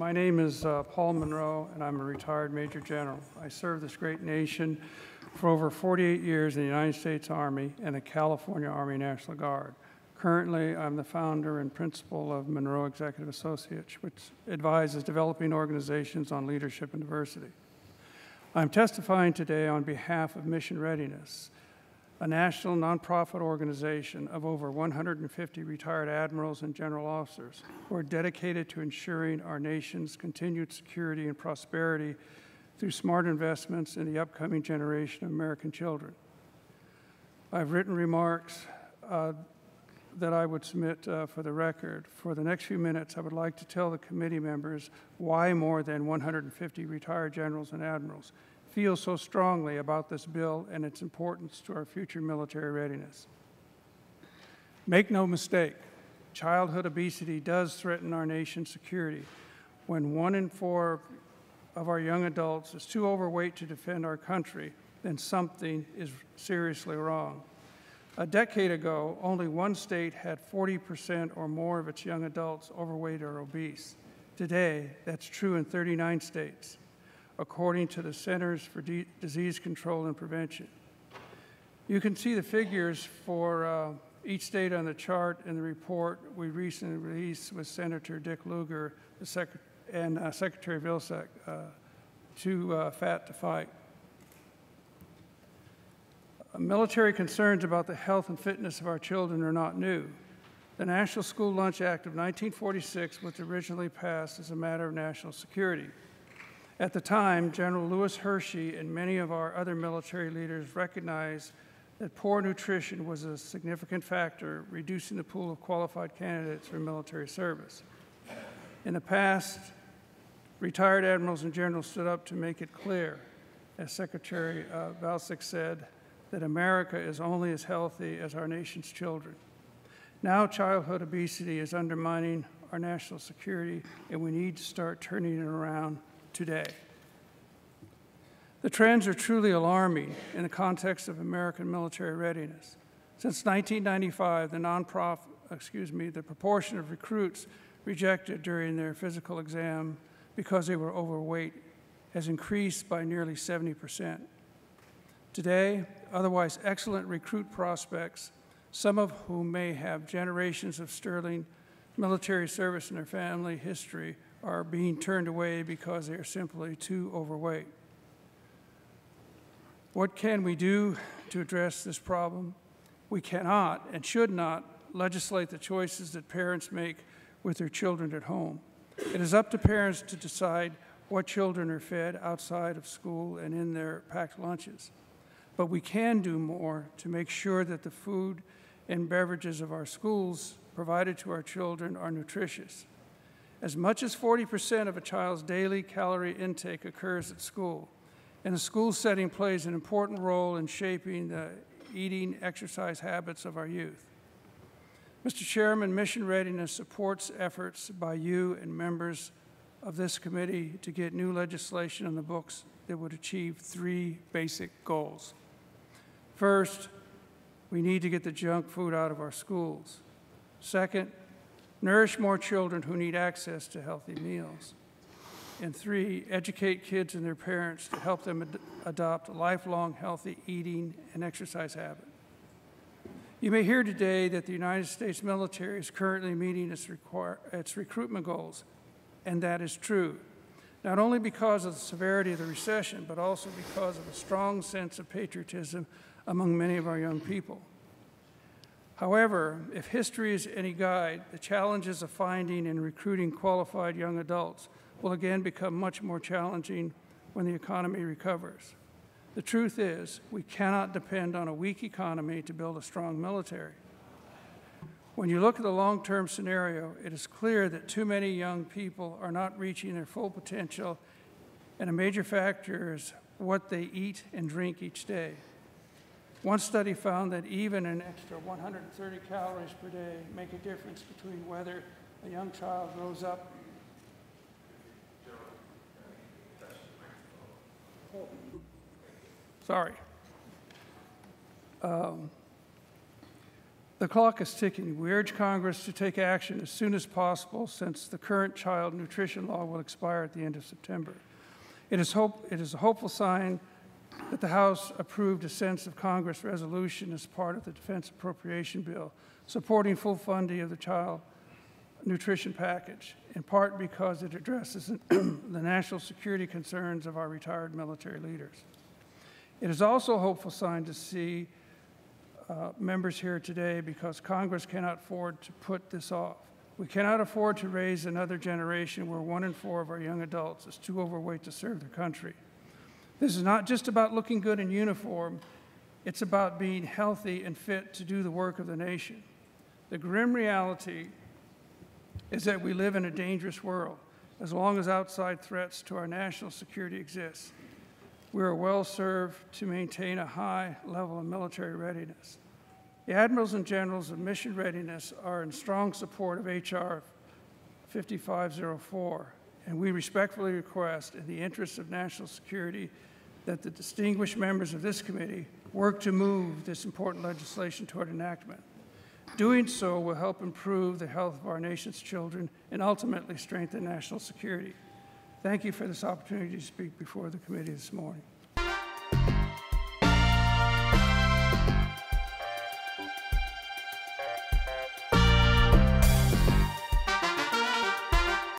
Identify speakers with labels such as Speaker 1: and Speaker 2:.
Speaker 1: My name is Paul Monroe, and I'm a retired Major General. I served this great nation for over 48 years in the United States Army and the California Army National Guard. Currently, I'm the founder and principal of Monroe Executive Associates, which advises developing organizations on leadership and diversity. I'm testifying today on behalf of Mission Readiness, a national nonprofit organization of over 150 retired admirals and general officers who are dedicated to ensuring our nation's continued security and prosperity through smart investments in the upcoming generation of American children. I've written remarks that I would submit for the record. For the next few minutes, I would like to tell the committee members why more than 150 retired generals and admirals feel so strongly about this bill and its importance to our future military readiness. Make no mistake, childhood obesity does threaten our nation's security. When 1 in 4 of our young adults is too overweight to defend our country, then something is seriously wrong. A decade ago, only one state had 40% or more of its young adults overweight or obese. Today, that's true in 39 states, according to the Centers for Disease Control and Prevention. You can see the figures for each state on the chart in the report we recently released with Senator Dick Lugar and Secretary Vilsack, Too Fat to Fight. Military concerns about the health and fitness of our children are not new. The National School Lunch Act of 1946 was originally passed as a matter of national security. At the time, General Lewis Hershey and many of our other military leaders recognized that poor nutrition was a significant factor, reducing the pool of qualified candidates for military service. In the past, retired admirals and generals stood up to make it clear, as Secretary Vilsack said, that America is only as healthy as our nation's children. Now childhood obesity is undermining our national security, and we need to start turning it around today. The trends are truly alarming in the context of American military readiness. Since 1995, the proportion of recruits rejected during their physical exam because they were overweight has increased by nearly 70%. Today, otherwise excellent recruit prospects, some of whom may have generations of sterling military service in their family history, are being turned away because they are simply too overweight. What can we do to address this problem? We cannot and should not legislate the choices that parents make with their children at home. It is up to parents to decide what children are fed outside of school and in their packed lunches. But we can do more to make sure that the food and beverages of our schools provided to our children are nutritious. As much as 40% of a child's daily calorie intake occurs at school, and the school setting plays an important role in shaping the eating exercise habits of our youth. Mr. Chairman, Mission Readiness supports efforts by you and members of this committee to get new legislation on the books that would achieve 3 basic goals. First, we need to get the junk food out of our schools. Second, nourish more children who need access to healthy meals. And 3, educate kids and their parents to help them adopt a lifelong healthy eating and exercise habit. You may hear today that the United States military is currently meeting its recruitment goals, and that is true, not only because of the severity of the recession, but also because of a strong sense of patriotism among many of our young people. However, if history is any guide, the challenges of finding and recruiting qualified young adults will again become much more challenging when the economy recovers. The truth is, we cannot depend on a weak economy to build a strong military. When you look at the long-term scenario, it is clear that too many young people are not reaching their full potential, and a major factor is what they eat and drink each day. One study found that even an extra 130 calories per day make a difference between whether a young child grows up The clock is ticking. We urge Congress to take action as soon as possible, since the current child nutrition law will expire at the end of September. It is a hopeful sign that the House approved a sense of Congress resolution as part of the Defense Appropriation Bill, supporting full funding of the child nutrition package, in part because it addresses the national security concerns of our retired military leaders. It is also a hopeful sign to see members here today, because Congress cannot afford to put this off. We cannot afford to raise another generation where 1 in 4 of our young adults is too overweight to serve their country. This is not just about looking good in uniform, it's about being healthy and fit to do the work of the nation. The grim reality is that we live in a dangerous world. As long as outside threats to our national security exist, we are well served to maintain a high level of military readiness. The admirals and generals of mission readiness are in strong support of H.R. 5504, and we respectfully request, in the interests of national security, that the distinguished members of this committee work to move this important legislation toward enactment. Doing so will help improve the health of our nation's children and ultimately strengthen national security. Thank you for this opportunity to speak before the committee this morning.